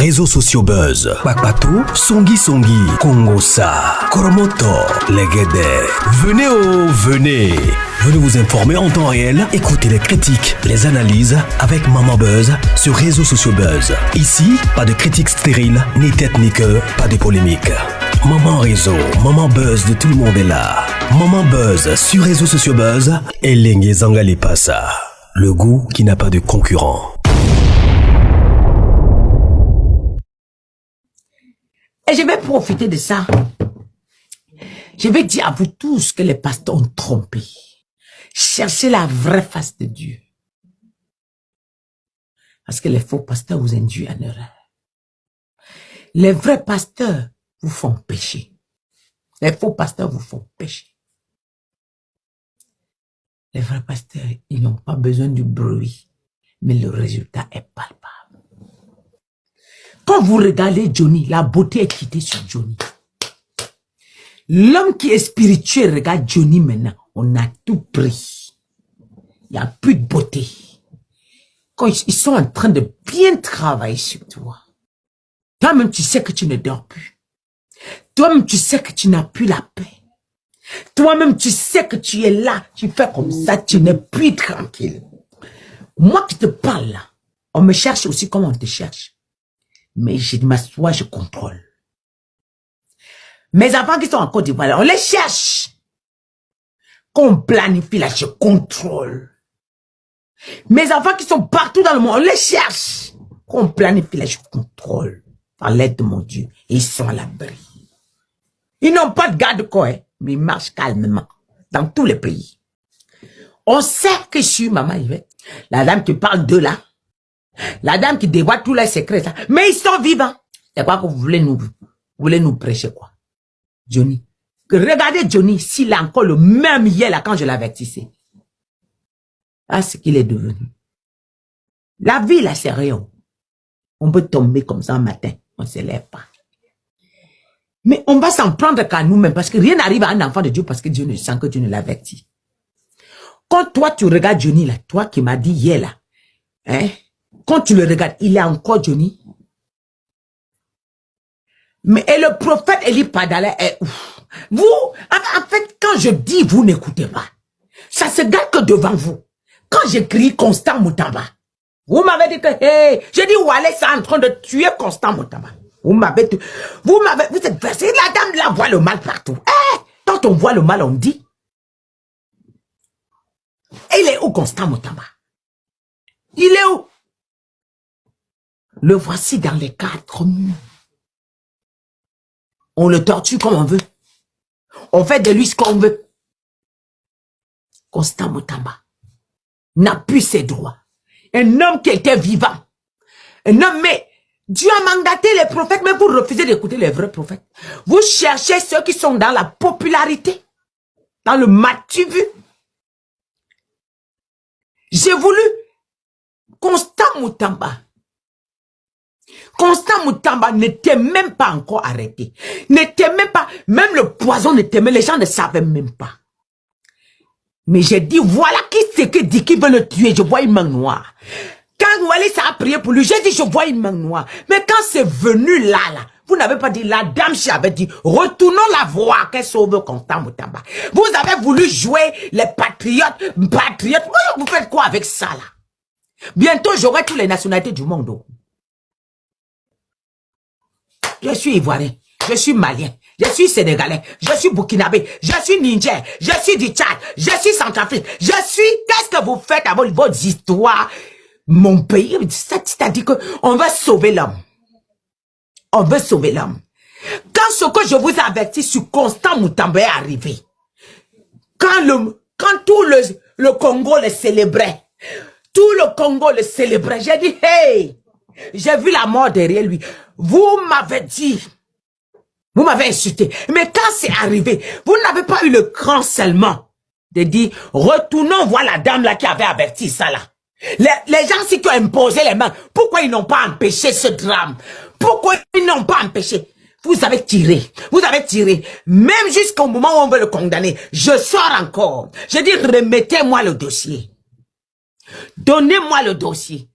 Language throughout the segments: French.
réseaux sociaux buzz. Bakpatou, Songi Songi, Kongosa, Koromoto, Legede. Venez venez. Venez vous informer en temps réel. Écoutez les critiques, les analyses avec Maman Buzz sur réseaux sociaux buzz. Ici, pas de critiques stériles, ni tête ni queue, pas de polémique. Maman réseau, Maman Buzz de tout le monde est là. Maman Buzz sur réseaux sociaux buzz. Et Lengue Zangali Passa. Le goût qui n'a pas de concurrent. Et je vais profiter de ça. Je vais dire à vous tous que les pasteurs ont trompé. Cherchez la vraie face de Dieu. Parce que les faux pasteurs vous induisent en erreur. Les vrais pasteurs vous font pécher. Les faux pasteurs vous font pécher. Les vrais pasteurs, ils n'ont pas besoin du bruit, mais le résultat est palpable. Quand vous regardez Johnny, la beauté est quittée sur Johnny. L'homme qui est spirituel regarde Johnny maintenant. On a tout pris. Il n'y a plus de beauté. Quand ils sont en train de bien travailler sur toi, toi-même tu sais que tu ne dors plus. Toi-même tu sais que tu n'as plus la paix. Toi-même tu sais que tu es là, tu fais comme ça, tu n'es plus tranquille. Moi qui te parle là, on me cherche aussi comme on te cherche. Mais je m'assois, je contrôle. Mes enfants qui sont en Côte d'Ivoire, on les cherche. Quand on planifie là, je contrôle. Mes enfants qui sont partout dans le monde, on les cherche. Quand on planifie là, je contrôle. Par l'aide de mon Dieu. Et ils sont à l'abri. Ils n'ont pas de garde-corps, hein, mais ils marchent calmement. Dans tous les pays. On sait que je suis Maman Yvette. La dame qui parle d'eux là. La dame qui dévoile tous les secrets là. Mais ils sont vivants. C'est quoi que vous voulez nous prêcher quoi? Johnny. Regardez Johnny, s'il a encore le même hier là quand je l'avertissais. Ah, ce qu'il est devenu. La vie là, c'est rien. On peut tomber comme ça un matin, on ne se lève pas. Mais on va s'en prendre qu'à nous-mêmes parce que rien n'arrive à un enfant de Dieu parce que Dieu ne sent que Dieu ne l'avertit. Quand toi tu regardes Johnny là, toi qui m'as dit hier là, hein, quand tu le regardes, il est encore Johnny. Mais et le prophète Eli Padala est ouf. Vous, en fait, quand je dis vous n'écoutez pas, ça se garde que devant vous. Quand j'écris Constant Moutamba, vous m'avez dit que, hey, j'ai dit Wallet, c'est en train de tuer Constant Moutamba. Vous êtes versé, la dame là voit le mal partout. Hey, quand on voit le mal, on dit. Il est où Constant Moutamba? Il est où? Le voici dans les 4 murs. On le torture comme on veut. On fait de lui ce qu'on veut. Constant Moutamba n'a plus ses droits. Un homme qui était vivant. Un homme, mais Dieu a mandaté les prophètes, mais vous refusez d'écouter les vrais prophètes. Vous cherchez ceux qui sont dans la popularité, dans le matu vu. J'ai voulu Constant Moutamba. Constant Moutamba n'était même pas encore arrêté. N'était même pas, même le poison n'était même, les gens ne savaient même pas. Mais j'ai dit, voilà qui c'est que dit qui veut le tuer, je vois une main noire. Quand Wallis a prié pour lui, j'ai dit, je vois une main noire. Mais quand c'est venu là, vous n'avez pas dit, la dame avait dit, retournons la voir qu'elle sauve Constant Moutamba. Vous avez voulu jouer les patriotes. Vous faites quoi avec ça là? Bientôt, j'aurai toutes les nationalités du monde. Je suis ivoirien, je suis malien, je suis sénégalais, je suis burkinabé, je suis Niger, je suis du Tchad, je suis Centrafrique, je suis... Qu'est-ce que vous faites avec vos histoires? Mon pays, c'est-à-dire qu'on va sauver l'homme. On veut sauver l'homme. Quand ce que je vous avertis sur Constant Moutamba est arrivé, quand tout le Congo le célébrait, j'ai dit, hey, j'ai vu la mort derrière lui. Vous m'avez dit, vous m'avez insulté. Mais quand c'est arrivé, vous n'avez pas eu le cran seulement de dire, retournons voir la dame là qui avait averti ça là. Les gens qui ont imposé les mains, pourquoi ils n'ont pas empêché ce drame? Pourquoi ils n'ont pas empêché? Vous avez tiré. Même jusqu'au moment où on veut le condamner. Je sors encore. Je dis, remettez-moi le dossier. Donnez-moi le dossier.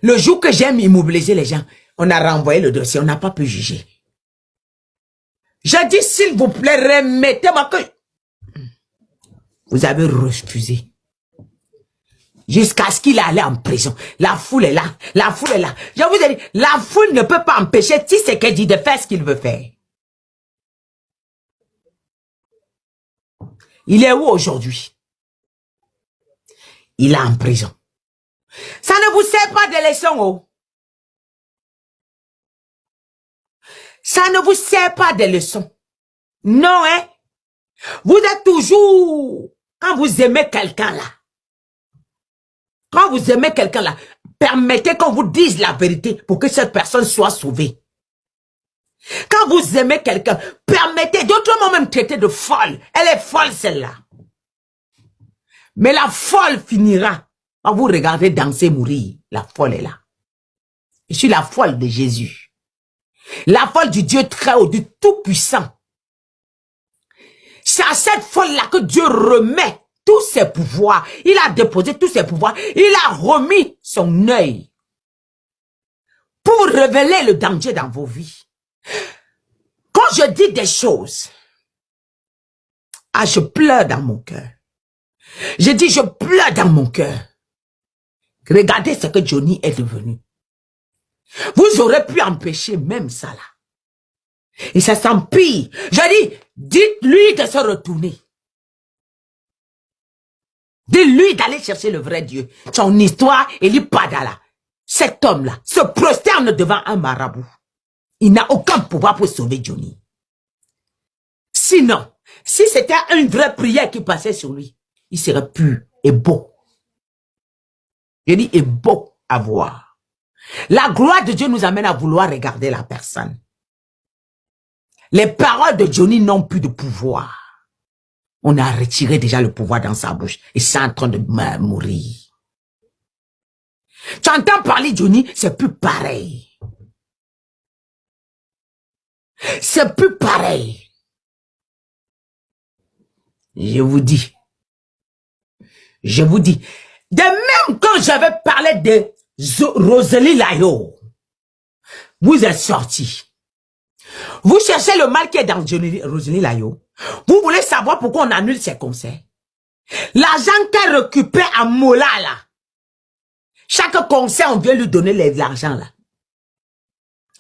Le jour que j'aime immobiliser les gens, On a renvoyé le dossier, on n'a pas pu juger. Je dis, s'il vous plaît, remettez-moi que... Vous avez refusé. Jusqu'à ce qu'il allait en prison. La foule est là. La foule est là. Je vous ai dit, la foule ne peut pas empêcher Tshisekedi de faire ce qu'il veut faire. Il est où aujourd'hui? Il est en prison. Ça ne vous sert pas de leçon, oh. Ça ne vous sert pas de leçon. Non, hein? Vous êtes toujours, quand vous aimez quelqu'un là, permettez qu'on vous dise la vérité pour que cette personne soit sauvée. Quand vous aimez quelqu'un, permettez, d'autres m'ont même traité de folle. Elle est folle celle-là. Mais la folle finira par vous regarder danser, mourir. La folle est là. Je suis la folle de Jésus. La folle du Dieu très haut, du Tout-Puissant. C'est à cette folle-là que Dieu remet tous ses pouvoirs. Il a déposé tous ses pouvoirs. Il a remis son œil pour révéler le danger dans vos vies. Quand je dis des choses, je pleure dans mon cœur. Je dis, je pleure dans mon cœur. Regardez ce que Johnny est devenu. Vous aurez pu empêcher même ça là. Et ça s'empire. Je dis, dites-lui de se retourner. Dites-lui d'aller chercher le vrai Dieu. Son histoire, Eli Padala. Cet homme-là se prosterne devant un marabout. Il n'a aucun pouvoir pour sauver Johnny. Sinon, si c'était une vraie prière qui passait sur lui, il serait pur et beau. Je dis, et beau à voir. La gloire de Dieu nous amène à vouloir regarder la personne. Les paroles de Johnny n'ont plus de pouvoir. On a retiré déjà le pouvoir dans sa bouche et c'est en train de mourir. Tu entends parler de Johnny, c'est plus pareil. C'est plus pareil. Je vous dis, de même quand j'avais parlé de Rosalie Layo, vous êtes sortis. Vous cherchez le mal qui est dans Rosalie Layo. Vous voulez savoir pourquoi on annule ses concerts. L'argent qu'elle récupère à Mola là. Chaque concert, on vient lui donner l'argent là.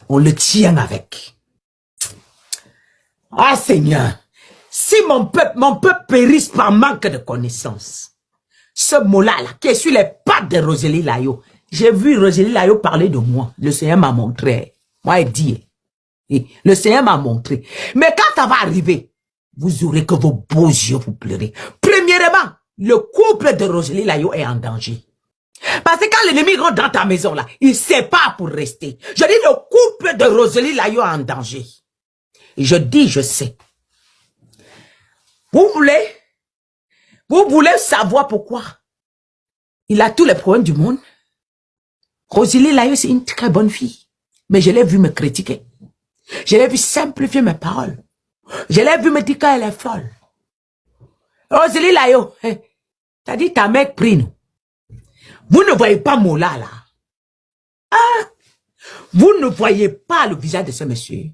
On le tient avec. Ah Seigneur, si mon peuple périsse par manque de connaissances, ce mot-là, qui est sur les pattes de Rosalie Layo, j'ai vu Rosalie Layo parler de moi. Le Seigneur m'a montré. Moi, il dit. Le Seigneur m'a montré. Mais quand ça va arriver, vous aurez que vos beaux yeux vous pleurez. Premièrement, le couple de Rosalie Layo est en danger. Parce que quand l'ennemi rentre dans ta maison, là, il ne sait pas pour rester. Je dis, le couple de Rosalie Layo est en danger. Et je dis, je sais. Vous voulez savoir pourquoi il a tous les problèmes du monde? Rosalie Layo, c'est une très bonne fille. Mais je l'ai vu me critiquer. Je l'ai vu simplifier mes paroles. Je l'ai vu me dire qu'elle est folle. Rosalie Layo, t'as dit ta mère prie nous. Vous ne voyez pas Mola là. Ah, vous ne voyez pas le visage de ce monsieur.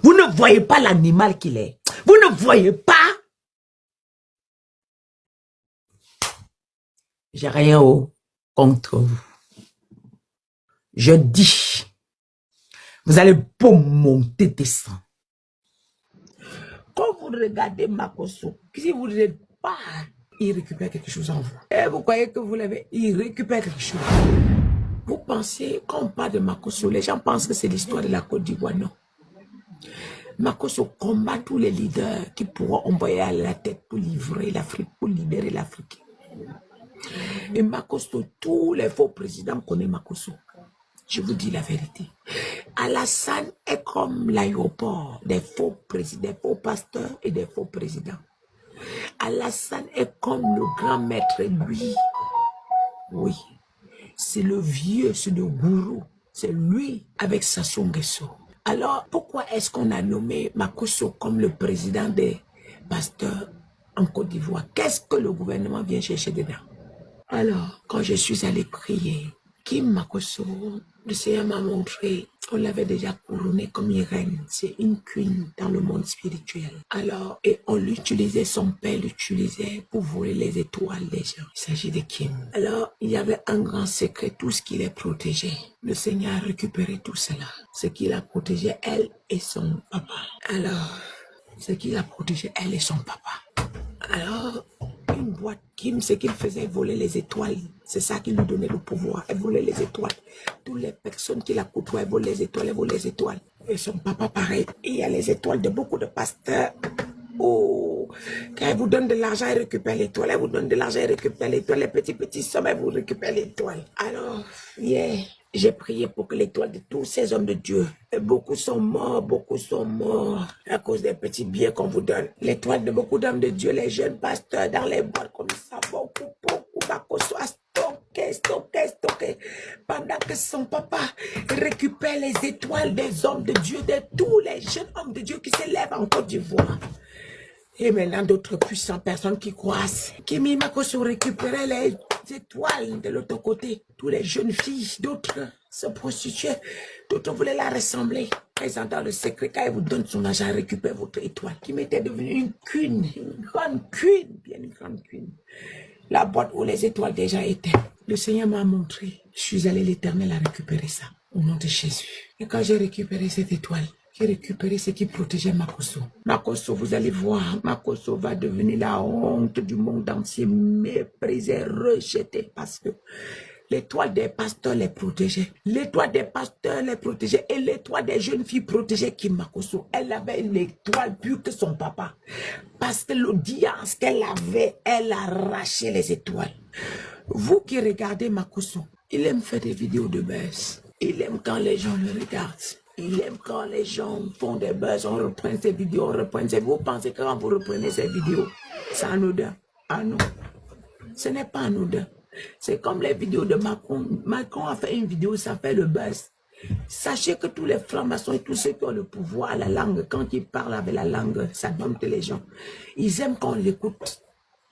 Vous ne voyez pas l'animal qu'il est. Vous ne voyez pas. J'ai rien contre vous. Je dis, vous allez beau monter, descendre. Quand vous regardez Makosso, si vous n'êtes pas, il récupère quelque chose en vous. Et vous croyez que vous l'avez, il récupère quelque chose. Vous pensez, quand on parle de Makosso, les gens pensent que c'est l'histoire de la Côte d'Ivoire. Non. Makosso combat tous les leaders qui pourront envoyer à la tête pour livrer l'Afrique, pour libérer l'Afrique. Et Makosso, tous les faux présidents connaissent Makosso. Je vous dis la vérité. Alassane est comme l'aéroport des faux présidents, des faux pasteurs et des faux présidents. Alassane est comme le grand maître, lui. Oui. C'est le vieux, c'est le gourou. C'est lui avec Sassou Nguesso. Alors, pourquoi est-ce qu'on a nommé Makosso comme le président des pasteurs en Côte d'Ivoire? Qu'est-ce que le gouvernement vient chercher dedans? Alors, quand je suis allé prier, Kim Makosso Le Seigneur m'a montré, on l'avait déjà couronnée comme une reine. C'est une queen dans le monde spirituel. Alors, et on l'utilisait, son père l'utilisait pour voler les étoiles des gens. Il s'agit de Kim. Alors, il y avait un grand secret, tout ce qui les protégeait. Le Seigneur a récupéré tout cela. Ce qui l'a protégé, elle et son papa. Alors, ce qui l'a protégé, elle et son papa. Alors, une boîte Kim, ce qu'il faisait, voler les étoiles. C'est ça qui lui donnait le pouvoir. Elle volait les étoiles. Toutes les personnes qui la côtoient, elle vole les étoiles, elle vole les étoiles. Et son papa, pareil. Et il y a les étoiles de beaucoup de pasteurs. Oh, quand elle vous donne de l'argent, elle récupère l'étoile. Elle vous donne de l'argent, elle récupère l'étoile. Les petits sommes, elle vous récupère l'étoile. Alors, yeah. J'ai prié pour que l'étoile de tous ces hommes de Dieu, et beaucoup sont morts à cause des petits billets qu'on vous donne. L'étoile de beaucoup d'hommes de Dieu, les jeunes pasteurs dans les boîtes comme ça, beaucoup, soit stocké. Pendant que son papa récupère les étoiles des hommes de Dieu, de tous les jeunes hommes de Dieu qui s'élèvent en Côte d'Ivoire. Et maintenant, d'autres puissantes personnes qui croissent. Kimi Makosso récupérait les étoiles de l'autre côté. Tous les jeunes filles, d'autres se prostituaient. D'autres voulaient la ressembler. Présent dans le secret, quand elle vous donne son argent, récupère votre étoile. Qui m'était devenue une queen, une grande queen, bien une grande queen. La boîte où les étoiles déjà étaient. Le Seigneur m'a montré. Je suis allé l'Éternel à récupérer ça. Au nom de Jésus. Et quand j'ai récupéré cette étoile, j'ai récupéré ce qui protégeait Makosso. Makosso, vous allez voir, Makosso va devenir la honte du monde entier, méprisé, rejeté, parce que l'étoile des pasteurs les protégeait. L'étoile des pasteurs les protégeait et l'étoile des jeunes filles protégeait Kim Makosso. Elle avait l'étoile plus que son papa. Parce que l'audience qu'elle avait, elle arrachait les étoiles. Vous qui regardez Makosso, il aime faire des vidéos de buzz. Il aime quand les gens le regardent. Il aime quand les gens font des buzz, on reprend ces vidéos, on reprend ces vidéos. Vous pensez que quand vous reprenez ces vidéos, c'est anodin? Ah non, ce n'est pas anodin. C'est comme les vidéos de Macron. Macron a fait une vidéo, ça fait le buzz. Sachez que tous les francs-maçons et tous ceux qui ont le pouvoir, la langue, quand ils parlent avec la langue, ça dompte les gens. Ils aiment quand on l'écoute.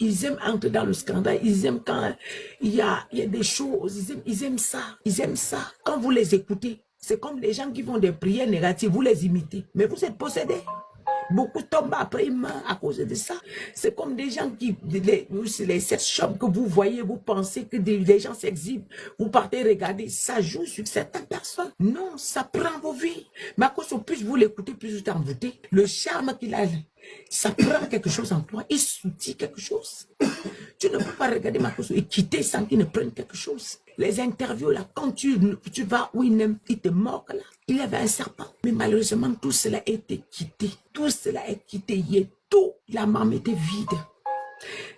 Ils aiment entrer dans le scandale. Ils aiment quand il y a des choses. Ils aiment ça. Ils aiment ça. Quand vous les écoutez, c'est comme les gens qui font des prières négatives. Vous les imitez. Mais vous êtes possédés. Beaucoup tombent après, ils meurent à cause de ça. C'est comme des gens qui, les sex shops que vous voyez, vous pensez que des gens s'exhibent. Vous partez regarder, ça joue sur certaines personnes. Non, ça prend vos vies. Mais à cause de plus vous l'écoutez, plus vous t'envoûtez. Le charme qu'il a, ça prend quelque chose en toi. Il soutient quelque chose. Tu ne peux pas regarder Makosso et quitter sans qu'il ne prenne quelque chose. Les interviews là, quand tu vas où il te moque là, il y avait un serpent. Mais malheureusement, tout cela a été quitté. Tout cela est quitté. Il est tout. La marmite est vide.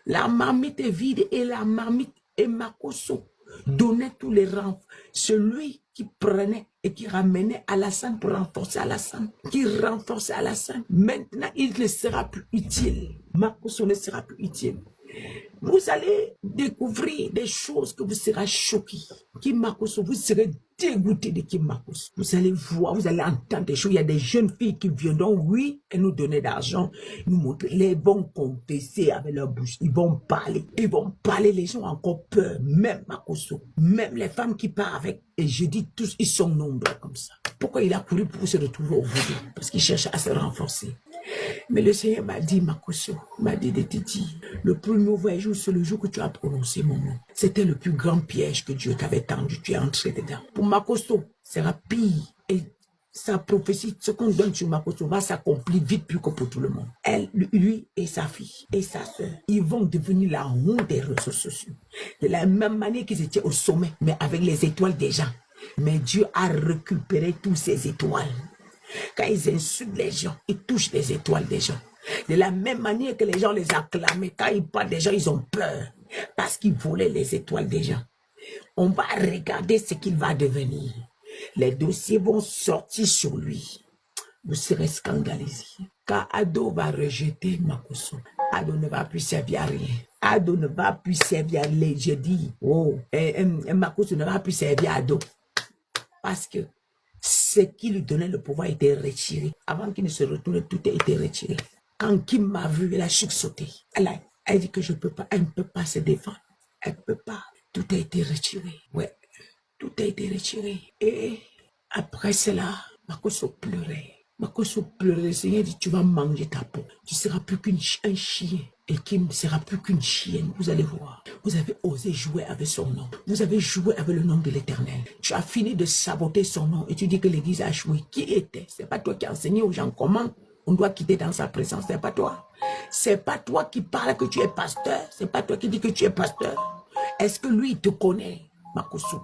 La marmite est vide et la marmite et Makosso donnait tous les rangs. Celui qui prenait et qui ramenait Alassane pour renforcer Alassane, qui renforçait Alassane, maintenant il ne sera plus utile. Makosso ne sera plus utile. Vous allez découvrir des choses que vous serez choqués. Kim Makosso, vous serez dégoûtés de Kim Makosso. Vous allez voir, vous allez entendre des choses. Il y a des jeunes filles qui viendront, oui, et nous donner d'argent, nous montrer. Les vont confesser avec leur bouche. Ils vont parler. Ils vont parler. Les gens ont encore peur. Même Makosso. Même les femmes qui partent avec. Et je dis tous, ils sont nombreux comme ça. Pourquoi il a couru pour se retrouver au bout? Parce qu'il cherche à se renforcer. Mais le Seigneur m'a dit, Makosso, m'a dit de te dire, le plus mauvais jour, c'est le jour que tu as prononcé mon nom. C'était le plus grand piège que Dieu t'avait tendu. Tu es entré dedans. Pour Makosso, c'est rapide. Et sa prophétie, ce qu'on donne sur Makosso va s'accomplir vite plus que pour tout le monde. Elle, lui et sa fille et sa soeur, ils vont devenir la honte des réseaux sociaux. De la même manière qu'ils étaient au sommet, mais avec les étoiles des gens. Mais Dieu a récupéré toutes ces étoiles. Quand ils insultent les gens, ils touchent les étoiles des gens. De la même manière que les gens les acclament, quand ils parlent des gens, ils ont peur. Parce qu'ils volaient les étoiles des gens. On va regarder ce qu'il va devenir. Les dossiers vont sortir sur lui. Vous serez scandalisés. Quand Ado va rejeter Makosso, Ado ne va plus servir à rien. Ado ne va plus servir à rien. Je dis, oh, Makosso ne va plus servir à Ado. Parce que ce qui lui donnait le pouvoir était retiré. Avant qu'il ne se retourne, tout a été retiré. Quand Kim m'a vu, elle a sursauté. Elle dit que je peux pas, elle ne peut pas se défendre. Elle ne peut pas. Tout a été retiré. Ouais. Tout a été retiré. Et après cela, Makoso pleurait. Makoso pleurait. Le Seigneur dit, tu vas manger ta peau. Tu ne seras plus qu'un chien. Et Kim ne sera plus qu'une chienne. Vous allez voir. Vous avez osé jouer avec son nom. Vous avez joué avec le nom de l'Éternel. Tu as fini de saboter son nom. Et tu dis que l'Église a joué. Qui était? C'est pas toi qui as enseigné aux gens comment on doit quitter dans sa présence. C'est pas toi. C'est pas toi qui parles que tu es pasteur. C'est pas toi qui dis que tu es pasteur. Est-ce que lui, il te connaît, Makoso?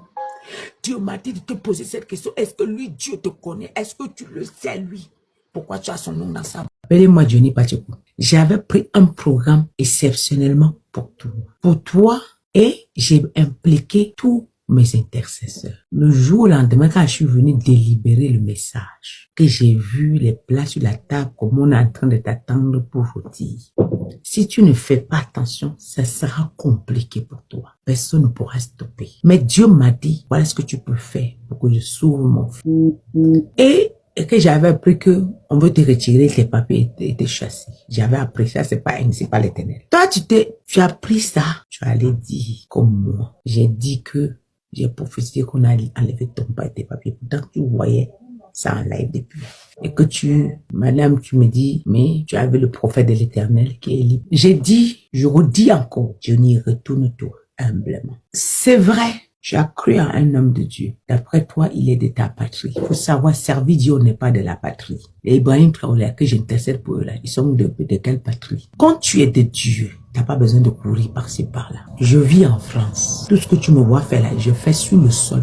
Dieu m'a dit de te poser cette question. Est-ce que lui, Dieu te connaît? Est-ce que tu le sais, lui? Pourquoi tu as son nom dans sa... Appelez-moi Johnny Pacheco. J'avais pris un programme exceptionnellement pour toi. Pour toi, et j'ai impliqué tous mes intercesseurs. Le jour au lendemain, quand je suis venu délibérer le message, que j'ai vu les plats sur la table, comme on est en train de t'attendre pour vous dire. Si tu ne fais pas attention, ça sera compliqué pour toi. Personne ne pourra stopper. Mais Dieu m'a dit, voilà ce que tu peux faire pour que je sauve mon fils. Et que j'avais appris que on veut te retirer tes papiers et te chasser. J'avais appris ça, c'est pas l'Éternel. Toi, tu as pris ça, tu allais dire comme moi. J'ai dit que j'ai prophétisé qu'on a enlevé ton père et tes papiers. Pourtant, tu voyais ça en live depuis. Et que madame, tu me dis, mais tu avais le prophète de l'Éternel qui est libre. J'ai dit, je redis encore, Johnny, retourne-toi humblement. C'est vrai. Tu as cru en un homme de Dieu. D'après toi, il est de ta patrie. Il faut savoir, servir Dieu n'est pas de la patrie. Les Ibrahim Traoré, que j'intercède pour eux là, ils sont de quelle patrie? Quand tu es de Dieu, t'as pas besoin de courir par-ci par-là. Je vis en France. Tout ce que tu me vois faire là, je fais sur le sol.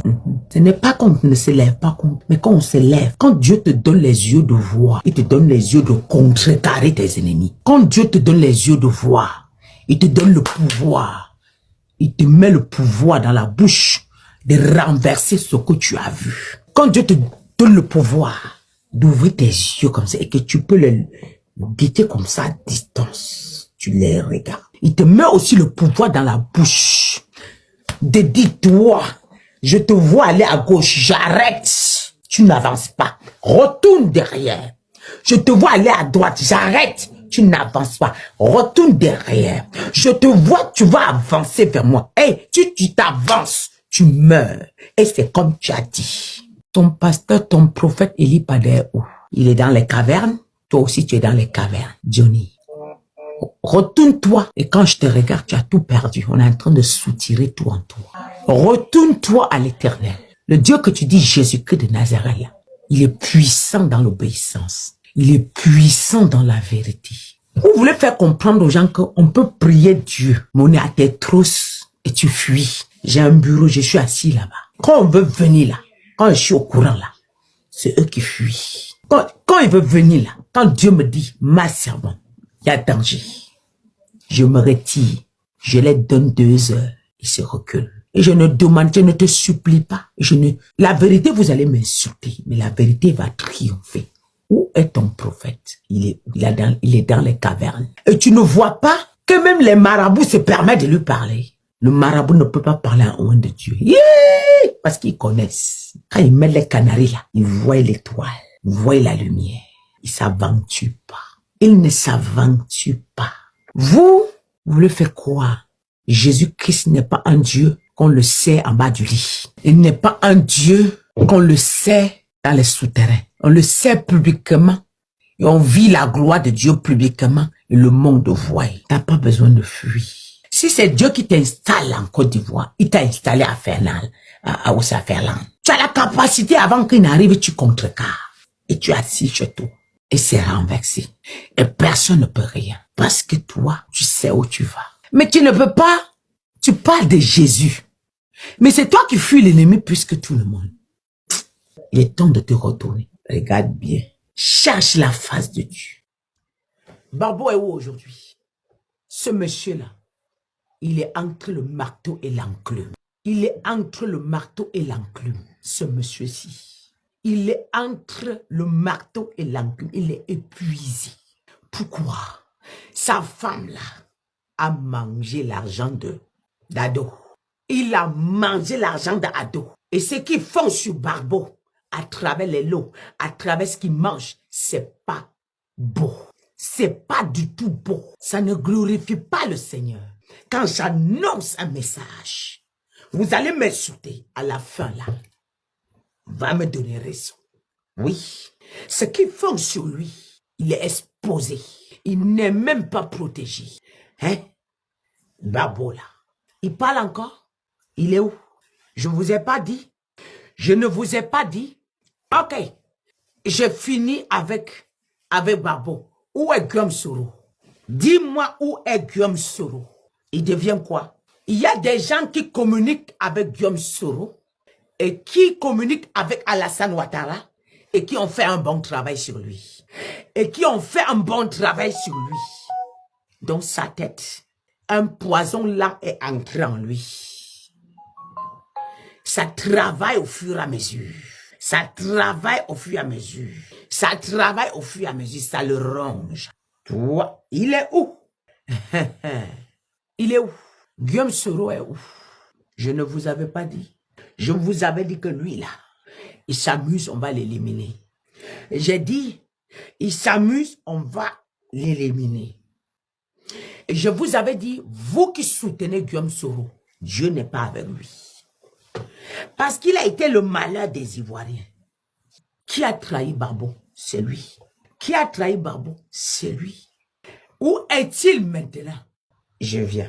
Ce n'est pas qu'on ne se lève pas contre, mais quand on se lève, quand Dieu te donne les yeux de voir, il te donne les yeux de contrecarrer tes ennemis. Quand Dieu te donne les yeux de voir, il te donne le pouvoir. Il te met le pouvoir dans la bouche de renverser ce que tu as vu. Quand Dieu te donne le pouvoir d'ouvrir tes yeux comme ça et que tu peux les guetter comme ça à distance, tu les regardes. Il te met aussi le pouvoir dans la bouche de dire, toi, je te vois aller à gauche, j'arrête. Tu n'avances pas. Retourne derrière. Je te vois aller à droite, j'arrête. Tu n'avances pas. Retourne derrière. Je te vois, tu vas avancer vers moi. Hey, tu t'avances, tu meurs. Et c'est comme tu as dit. Ton pasteur, ton prophète, il est pas derrière où? Il est dans les cavernes. Toi aussi, tu es dans les cavernes. Johnny, retourne-toi. Et quand je te regarde, tu as tout perdu. On est en train de soutirer tout en toi. Retourne-toi à l'Éternel. Le Dieu que tu dis, Jésus-Christ de Nazareth, il est puissant dans l'obéissance. Il est puissant dans la vérité. Vous voulez faire comprendre aux gens qu'on peut prier Dieu, mais on est à tes trousses et tu fuis. J'ai un bureau, je suis assis là-bas. Quand on veut venir là, quand je suis au courant là, c'est eux qui fuient. Quand ils veulent venir là, quand Dieu me dit, ma servante, il y a danger, je me retire, je les donne 2 heures, ils se reculent. Et je ne demande, je ne te supplie pas. La vérité, vous allez m'insulter, mais la vérité va triompher. Où est ton prophète? Il est dans les cavernes. Et tu ne vois pas que même les marabouts se permettent de lui parler. Le marabout ne peut pas parler en nom de Dieu. Parce qu'ils connaissent. Quand ils mettent les canaris là, ils voient l'étoile, ils voient la lumière. Ils ne s'aventurent pas. Ils ne s'aventurent pas. Vous voulez faire croire Jésus-Christ n'est pas un Dieu qu'on le sait en bas du lit. Il n'est pas un Dieu qu'on le sait dans les souterrains. On le sait publiquement et on vit la gloire de Dieu publiquement et le monde voit. Tu n'as pas besoin de fuir. Si c'est Dieu qui t'installe en Côte d'Ivoire, il t'a installé à Fernal, à Ferland. Tu as la capacité avant qu'il n'arrive, tu contrecarres et tu assis chez toi et c'est renversé. Et personne ne peut rien parce que toi, tu sais où tu vas. Mais tu ne peux pas, tu parles de Jésus. Mais c'est toi qui fuis l'ennemi plus que tout le monde. Il est temps de te retourner. Regarde bien. Cherche la face de Dieu. Barbeau est où aujourd'hui? Ce monsieur-là, il est entre le marteau et l'enclume. Il est entre le marteau et l'enclume. Ce monsieur-ci. Il est entre le marteau et l'enclume. Il est épuisé. Pourquoi? Sa femme-là a mangé l'argent d'Ado. Il a mangé l'argent d'Ado. Et ce qu'ils font sur Barbeau, à travers les lots, à travers ce qu'ils mangent, c'est pas beau. C'est pas du tout beau. Ça ne glorifie pas le Seigneur. Quand j'annonce un message, Vous allez m'insulter à la fin là. Va me donner raison. Oui. Ce qu'ils font sur lui, il est exposé. Il n'est même pas protégé. Hein? Babo là. Il parle encore? Il est où? Je ne vous ai pas dit. Je ne vous ai pas dit. Ok. J'ai fini avec Babo. Où est Guillaume Soro? Dis-moi où est Guillaume Soro. Il devient quoi? Il y a des gens qui communiquent avec Guillaume Soro et qui communiquent avec Alassane Ouattara et qui ont fait un bon travail sur lui. Et qui ont fait un bon travail sur lui. Dans sa tête, un poison lent est entré en lui. Ça travaille au fur et à mesure. Ça travaille au fur et à mesure. Ça travaille au fur et à mesure. Ça le ronge. Toi, il est où? Il est où? Guillaume Soro est où? Je ne vous avais pas dit. Je vous avais dit que lui, là, il s'amuse, on va l'éliminer. J'ai dit, il s'amuse, on va l'éliminer. Et je vous avais dit, vous qui soutenez Guillaume Soro, Dieu n'est pas avec lui. Parce qu'il a été le malheur des Ivoiriens. Qui a trahi Babo? C'est lui. Qui a trahi Babo? C'est lui. Où est-il maintenant? Je viens.